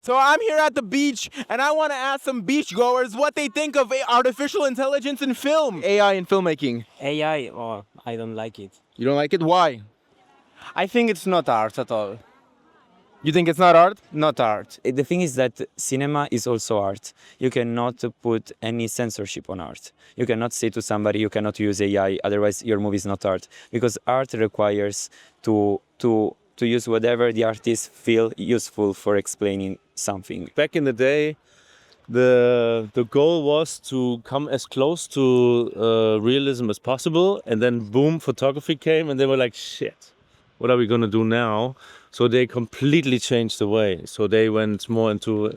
So I'm here at the beach, and I want to ask some beachgoers what they think of artificial intelligence in film, AI in filmmaking. AI, oh, I don't like it. You don't like it? Why? I think it's not art at all. You think it's not art? Not art. The thing is that cinema is also art. You cannot put any censorship on art. You cannot say to somebody you cannot use AI, otherwise your movie is not art. Because art requires to use whatever the artists feel useful for explaining something. Back in the day, the goal was to come as close to realism as possible, and then boom, photography came, and they were like, shit, what are we gonna do now? So they completely changed the way. So they went more into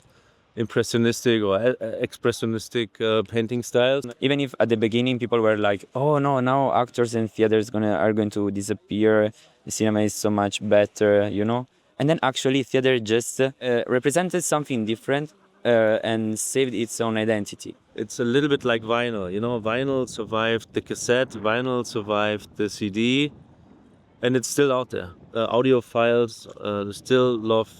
impressionistic or expressionistic painting styles. Even if at the beginning people were like, "Oh no, now actors and theaters are going to disappear. The cinema is so much better," you know. And then actually, theater just represented something different and saved its own identity. It's a little bit like vinyl, you know. Vinyl survived the cassette, vinyl survived the CD, and it's still out there. Audiophiles still love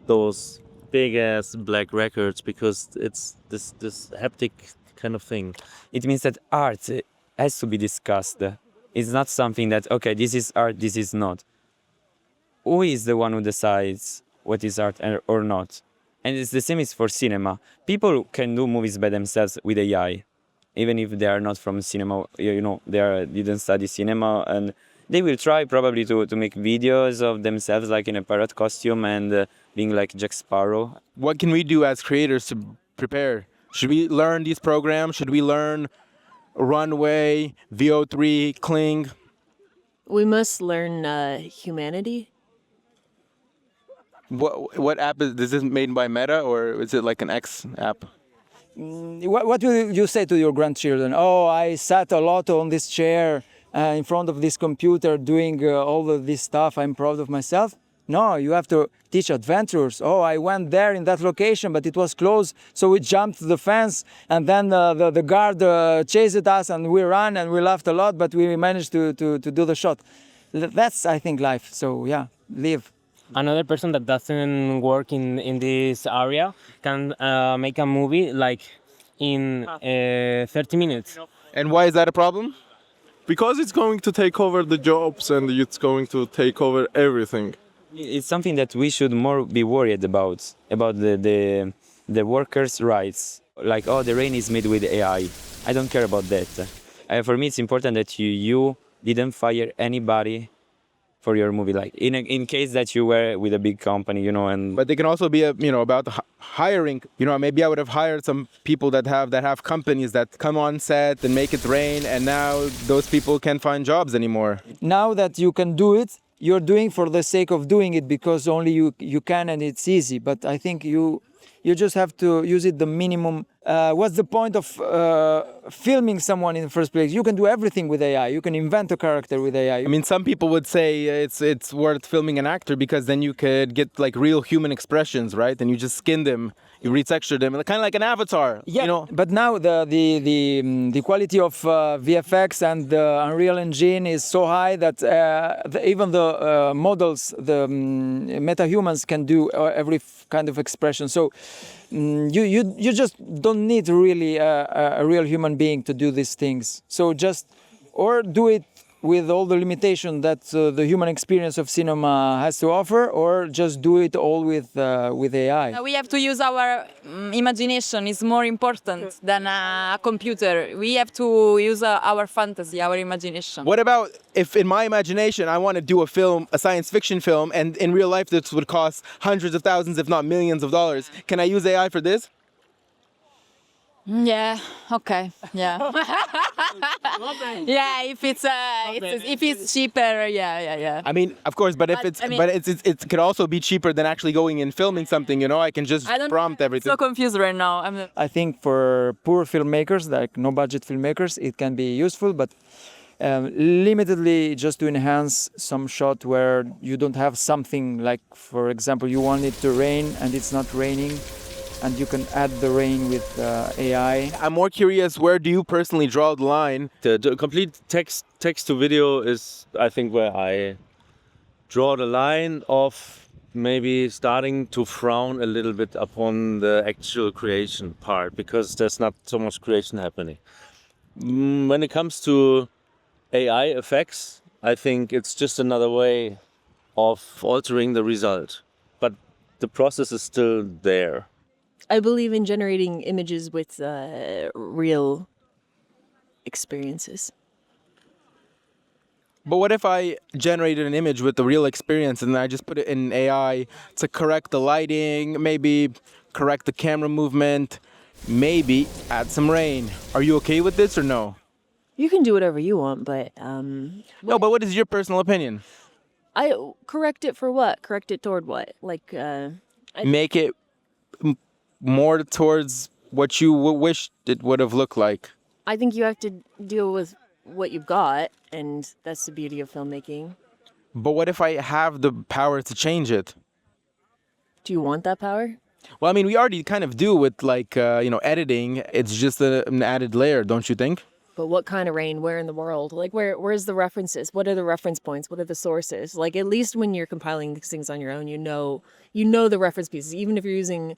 those big ass black records because it's this haptic kind of thing. It means that art has to be discussed. It's not something that, okay, this is art, this is not. Who is the one who decides what is art or not? And it's the same is for cinema. People can do movies by themselves with AI, even if they are not from cinema, you know, didn't study cinema, and they will try probably to make videos of themselves like in a parrot costume and being like Jack Sparrow. What can we do as creators to prepare? Should we learn these programs? Should we learn Runway, VO3, Kling? We must learn humanity. What app is this made by Meta, or is it like an X app? What will you say to your grandchildren? Oh, I sat a lot on this chair in front of this computer doing all of this stuff. I'm proud of myself. No, you have to teach adventurers. Oh, I went there in that location, but it was closed, so we jumped the fence, and then the guard chased us, and we ran, and we laughed a lot, but we managed to do the shot. That's, I think, life. So yeah, live. Another person that doesn't work in this area can make a movie like in 30 minutes. And why is that a problem? Because it's going to take over the jobs and it's going to take over everything. It's something that we should more be worried about the workers' rights. Like, oh, the rain is made with AI. I don't care about that. For me, it's important that you didn't fire anybody for your movie, like in case that you were with a big company, you know. And but they can also be about hiring. You know, maybe I would have hired some people that have companies that come on set and make it rain, and now those people can't find jobs anymore. Now that you can do it, you're doing for the sake of doing it because only you can and it's easy. But I think you just have to use it the minimum. What's the point of filming someone in the first place? You can do everything with AI. You can invent a character with AI. I mean, some people would say it's worth filming an actor because then you could get like real human expressions, right? And you just skin them, you retexture them, kind of like an avatar. Yeah, you know? But now the quality of VFX and the Unreal Engine is so high that even the models, the meta-humans can do every kind of expression. So you just don't need really a real human being to do these things. So or do it with all the limitation that the human experience of cinema has to offer, or just do it all with AI. We have to use our imagination. It's more important than a computer. We have to use our fantasy, our imagination. What about if in my imagination I want to do a science fiction film, and in real life this would cost hundreds of thousands, if not millions of dollars? Can I use AI for this? Yeah. Okay. Yeah. Yeah. If it's cheaper. Yeah. I mean, of course, but it could also be cheaper than actually going and filming something. You know, I can just prompt everything. I'm so confused right now. I think for poor filmmakers, like no budget filmmakers, it can be useful, but limitedly just to enhance some shot where you don't have something like, for example, you want it to rain and it's not raining, and you can add the rain with AI. I'm more curious, where do you personally draw the line? The complete text to video is, I think, where I draw the line of maybe starting to frown a little bit upon the actual creation part because there's not so much creation happening. When it comes to AI effects, I think it's just another way of altering the result. But the process is still there. I believe in generating images with real experiences. But what if I generated an image with the real experience and I just put it in AI to correct the lighting, maybe correct the camera movement, maybe add some rain? Are you okay with this or no? You can do whatever you want, but No, but what is your personal opinion? I correct it for what? Correct it toward what? Like Make it more towards what you wished it would have looked like. I think you have to deal with what you've got, and that's the beauty of filmmaking. But what if I have the power to change it? Do you want that power? Well, I mean, we already kind of do with like, editing. It's just an added layer, don't you think? But what kind of rain? Where in the world? Like where's the references? What are the reference points? What are the sources? Like at least when you're compiling these things on your own, you know the reference pieces, even if you're using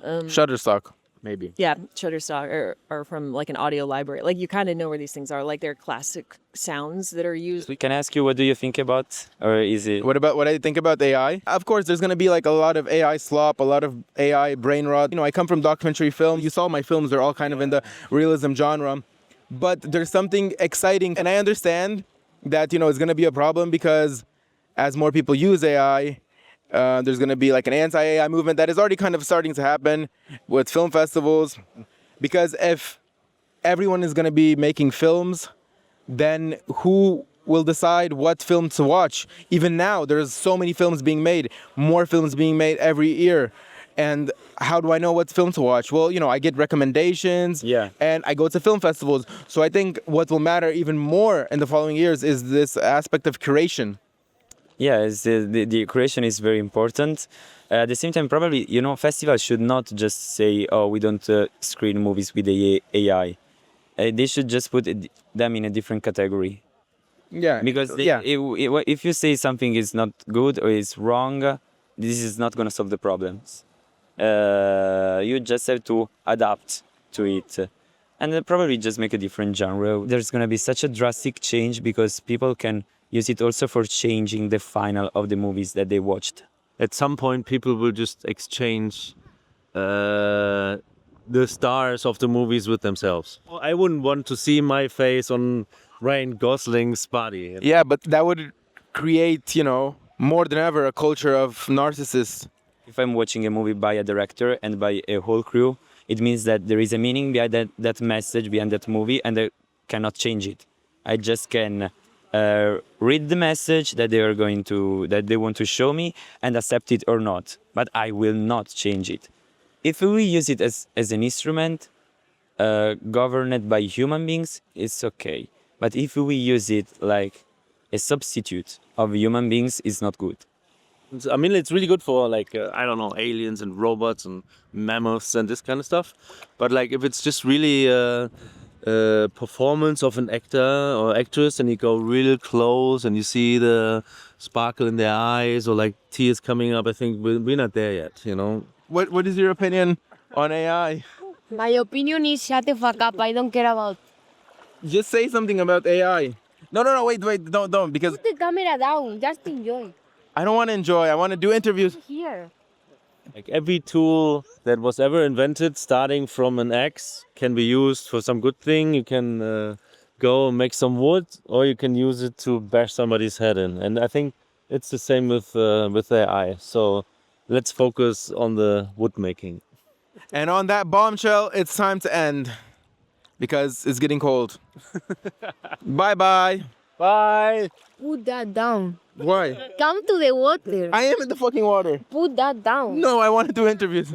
Shutterstock, maybe. yeah, Shutterstock or from like an audio library. Like you kind of know where these things are. Like they're classic sounds that are used. We can ask you, what do you think about, or is it? What about what I think about AI? Of course, there's going to be like a lot of AI slop, a lot of AI brain rot. I come from documentary film. You saw my films, they're all kind of in the realism genre. But there's something exciting. And I understand that, it's going to be a problem because as more people use AI, there's going to be like an anti-AI movement that is already kind of starting to happen with film festivals. Because if everyone is going to be making films, then who will decide what film to watch? Even now, there's so many films being made, more films being made every year. And how do I know what film to watch? Well, I get recommendations, and I go to film festivals. So I think what will matter even more in the following years is this aspect of curation. Yeah, the creation is very important. At the same time, probably, festivals should not just say, oh, we don't screen movies with the AI. They should just put them in a different category. Yeah. Because if you say something is not good or is wrong, this is not going to solve the problems. You just have to adapt to it. And then probably just make a different genre. There's going to be such a drastic change because people can use it also for changing the final of the movies that they watched. At some point, people will just exchange the stars of the movies with themselves. I wouldn't want to see my face on Ryan Gosling's body. Yeah, but that would create, more than ever a culture of narcissists. If I'm watching a movie by a director and by a whole crew, it means that there is a meaning behind that message, behind that movie, and I cannot change it. I just can read the message that they want to show me and accept it or not. But I will not change it. If we use it as an instrument governed by human beings, it's okay. But if we use it like a substitute of human beings, it's not good. I mean, it's really good for aliens and robots and mammoths and this kind of stuff. But if it's just really a performance of an actor or actress, and you go real close and you see the sparkle in their eyes or tears coming up, I think we're not there yet. What is your opinion on AI? My opinion is shut the fuck up. I don't care about. Just say something about AI. No, wait, don't, because Put the camera down. Just enjoy. I don't want to enjoy. I want to do interviews. Here. Every tool that was ever invented, starting from an axe, can be used for some good thing. You can go and make some wood, or you can use it to bash somebody's head in. And I think it's the same with AI. So let's focus on the wood making. And on that bombshell, it's time to end because it's getting cold. Bye. Bye. Put that down. Why? Come to the water. I am in the fucking water. Put that down. No, I want to do interviews.